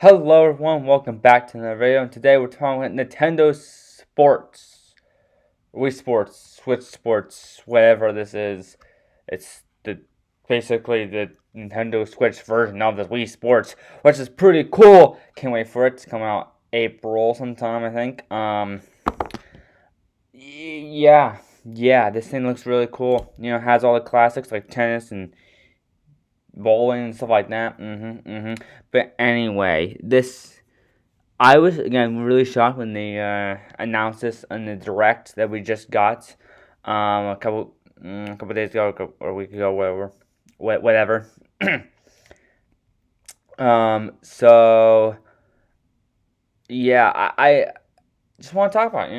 Hello everyone, welcome back to another video, and today we're talking about Nintendo Sports, Wii Sports, Switch Sports, whatever this is. It's basically the Nintendo Switch version of the Wii Sports, which is pretty cool. Can't wait for it to come out April sometime, I think. Yeah, this thing looks really cool. You know, it has all the classics like tennis and bowling and stuff like that. But anyway, I was again really shocked when they announced this on the direct that we just got a couple days ago or a week ago, whatever. So yeah, I just want to talk about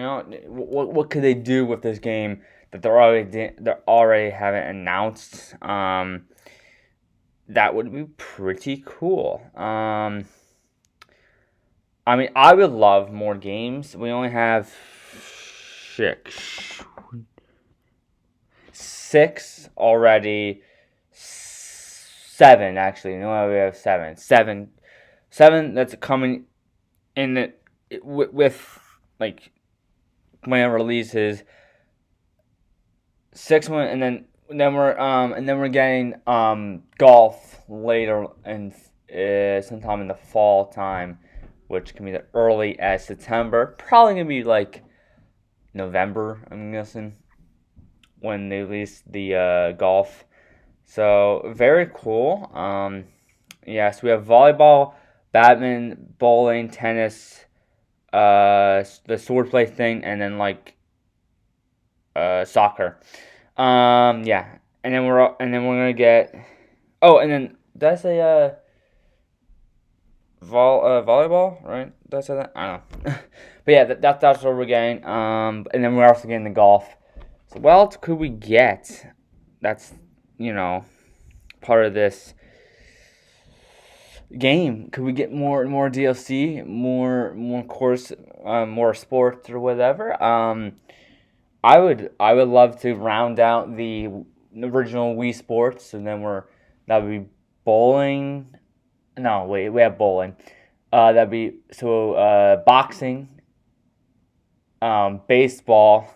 what could they do with this game that they already haven't announced. That would be pretty cool. I mean, I would love more games. We only have six already. Seven, actually. No, we have seven that's coming in with like when it releases. Six one, and then we're getting golf later and sometime in the fall time, which can be the early as September. Probably gonna be like November, I'm guessing, when they release the golf. So very cool. So we have volleyball, badminton, bowling, tennis, the swordplay thing, and then like soccer. Yeah, and then we're gonna get. Oh, and then did I say volleyball, right? Did I say that? I don't know. But yeah, that's what we're getting. And then we're also getting the golf. So what else could we get? That's part of this game. Could we get more DLC, more course, more sports or whatever? I would love to round out the original Wii Sports, and then that would be bowling. No, wait, we have bowling. That'd be boxing, baseball.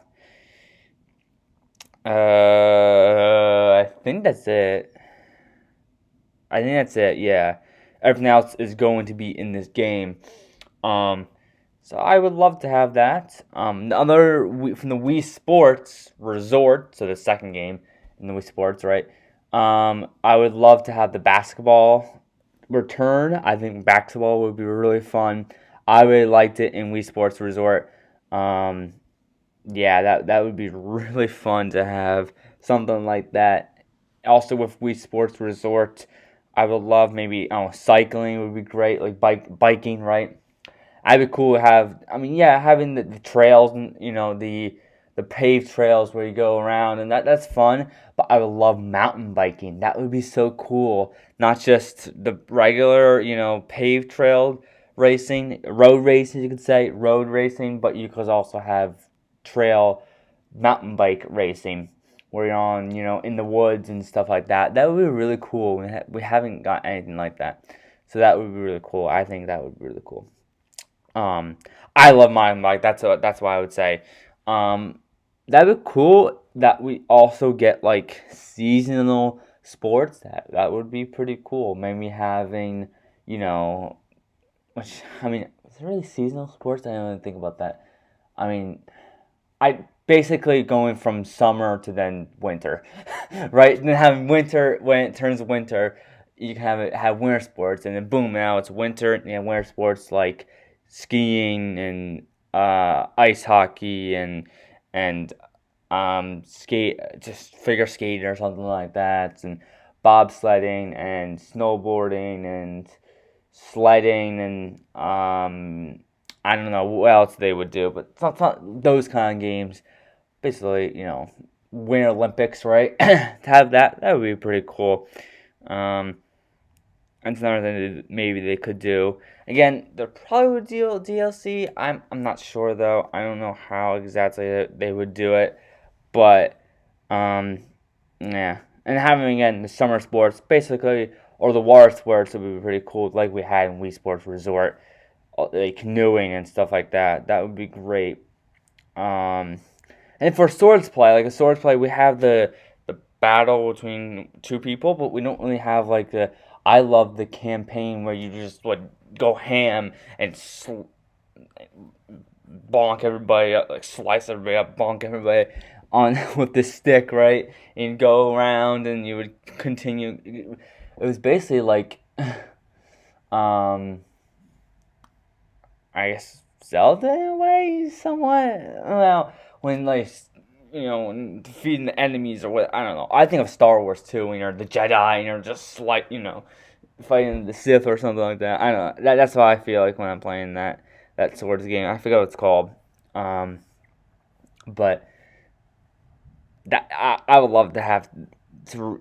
I think that's it. Yeah, everything else is going to be in this game. So I would love to have that. From the Wii Sports Resort, so the second game in the Wii Sports, right? I would love to have the basketball return. I think basketball would be really fun. I really liked it in Wii Sports Resort. Yeah, that would be really fun to have something like that. Also with Wii Sports Resort, I would love maybe cycling would be great, like biking, right? I'd be cool to have. I mean, yeah, having the trails and the paved trails where you go around, and that's fun. But I would love mountain biking. That would be so cool. Not just the regular paved trail racing, road racing, you could say road racing, but you could also have trail mountain bike racing where you're on in the woods and stuff like that. That would be really cool. We haven't got anything like that, so that would be really cool. I think that would be really cool. I love mountain bike. That's why I would say. That'd be cool that we also get like seasonal sports. That would be pretty cool. Maybe having, which I mean, is there really seasonal sports? I don't even think about that. I mean, I basically going from summer to then winter, right? And then having winter when it turns winter, you can have winter sports, and then boom, now it's winter and winter sports like skiing and ice hockey and skate, just figure skating or something like that, and bobsledding and snowboarding and sledding and I don't know what else they would do, but those kind of games. Basically, Winter Olympics, right? To have that would be pretty cool. That's another thing that maybe they could do. Again, there probably would do DLC. I'm not sure though. I don't know how exactly they would do it, but yeah. And having again the summer sports, basically or the water sports would be pretty cool, like we had in Wii Sports Resort, like canoeing and stuff like that. That would be great. Um, and for swords play, like a swords play, we have the battle between two people, but we don't really have like the. I love the campaign where you just like go ham and bonk everybody up, like slice everybody up, bonk everybody on with the stick, right? And go around, and you would continue. It was basically like, um, I guess Zelda in a way, somewhat. Well, when like when defeating the enemies or what, I don't know. I think of Star Wars too, when you're the Jedi and you're just like fighting the Sith or something like that. I don't know. That's how I feel like when I'm playing that swords game. I forget what it's called. Um, but that I would love to have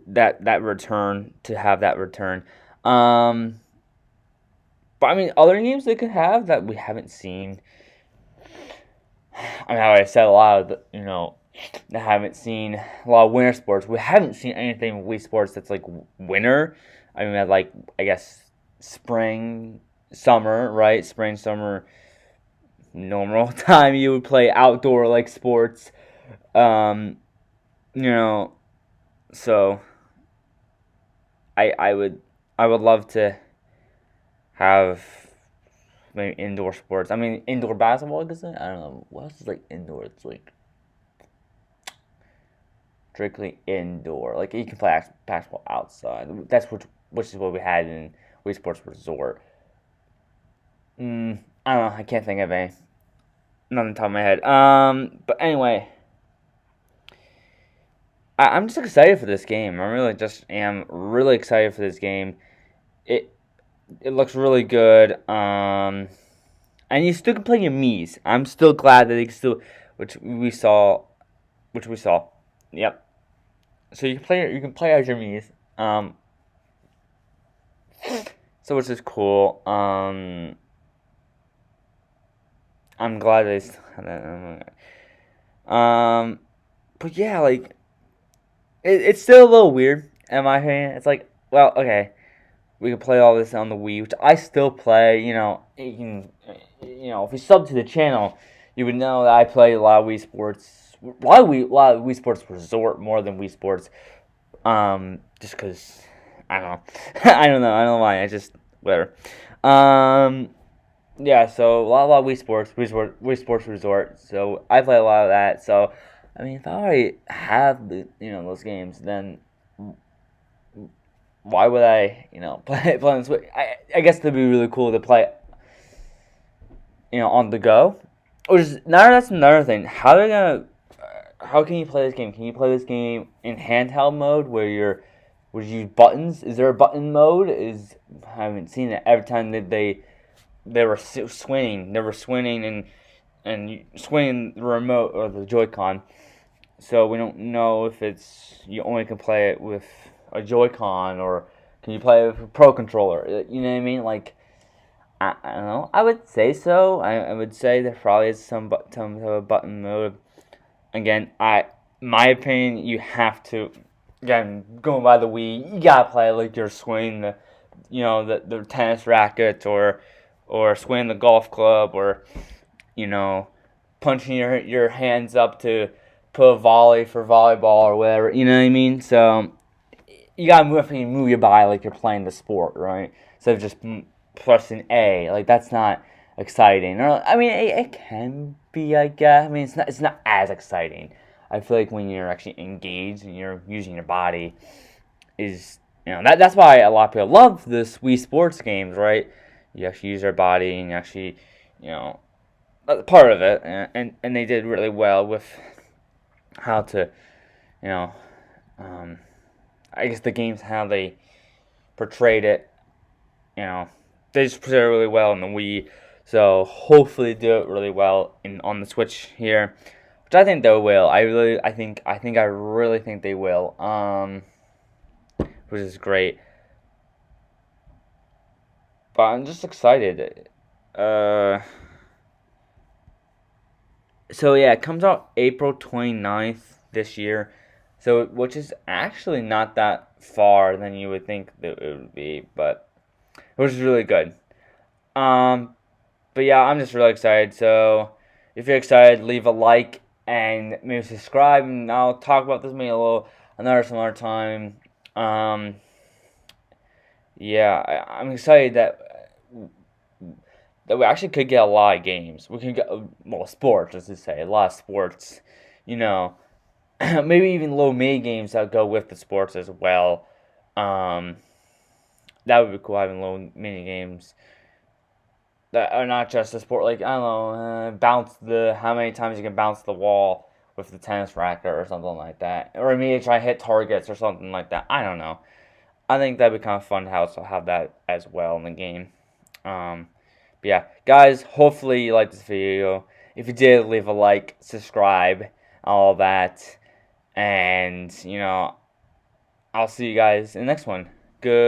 that return to have that return. Um, but I mean, other games they could have that we haven't seen. I mean, I said a lot of I haven't seen a lot of winter sports. We haven't seen anything with Wii Sports that's like winter. I mean, like I guess spring, summer, right? Spring, summer, normal time you would play outdoor like sports. Um, you know, so I would love to have maybe indoor sports. I mean, indoor basketball. I guess I don't know what else is like indoor. It's like strictly indoor. Like you can play basketball outside. That's which is what we had in Wii Sports Resort. I don't know. I can't think of any. Not on the top of my head. But anyway, I'm just excited for this game. I really just am really excited for this game. It it looks really good. And you still can play your Mii's. I'm still glad that they can still, which we saw, which we saw. Yep. So you can play as your Mii's. So which is cool. I'm glad they still have that. But yeah, like it's still a little weird in my opinion. It's like, well, okay, we can play all this on the Wii, which I still play. You can, if you sub to the channel, you would know that I play a lot of Wii Sports, a lot of Wii Sports Resort more than Wii Sports. Just because I don't know, I don't know why. I just whatever. Yeah. So a lot of Wii Sports Resort. So I play a lot of that. So I mean, if I already have those games, then why would I, play on Switch? I guess it'd be really cool to play, on the go. Which is now that's another thing. How can you play this game? Can you play this game in handheld mode where would you use buttons? Is there a button mode? I haven't seen it. Every time that they were swinging, and swinging the remote or the Joy-Con. So we don't know if you only can play it with a Joy-Con or can you play it with a Pro Controller? You know what I mean? Like, I don't know. I would say so. I would say there probably is some button mode. Again, my opinion, you have to. Again, going by the Wii, you gotta play like you're swinging the tennis racket or swinging the golf club or punching your hands up to put a volley for volleyball or whatever. You know what I mean? So you gotta move your body like you're playing the sport, right? Instead of just pressing A. Like that's not exciting. Or I mean, it can be, I guess. I mean, it's not as exciting. I feel like when you're actually engaged and you're using your body, that's why a lot of people love this Wii Sports games, right? You actually use your body and you actually, that's part of it, and they did really well with how to, I guess the games how they portrayed it, they just portrayed it really well in the Wii. So hopefully do it really well on the Switch here, which I think they will. I really think they will. Which is great. But I'm just excited. So yeah, it comes out April 29th this year. So, which is actually not that far than you would think that it would be, but it was really good. Um, but yeah, I'm just really excited. So, if you're excited, leave a like and maybe subscribe, and I'll talk about this maybe a little some other time. Um, yeah, I'm excited that we actually could get a lot of games. We can get sports, as to say, a lot of sports. You know, maybe even little mini games that go with the sports as well. Um, that would be cool having little mini games that are not just a sport. Like I don't know, bounce the how many times you can bounce the wall with the tennis racket or something like that, or maybe try to hit targets or something like that. I don't know. I think that'd be kind of fun to have that as well in the game. But yeah, guys, hopefully you liked this video. If you did, leave a like, subscribe, all that, and I'll see you guys in the next one. Goodbye.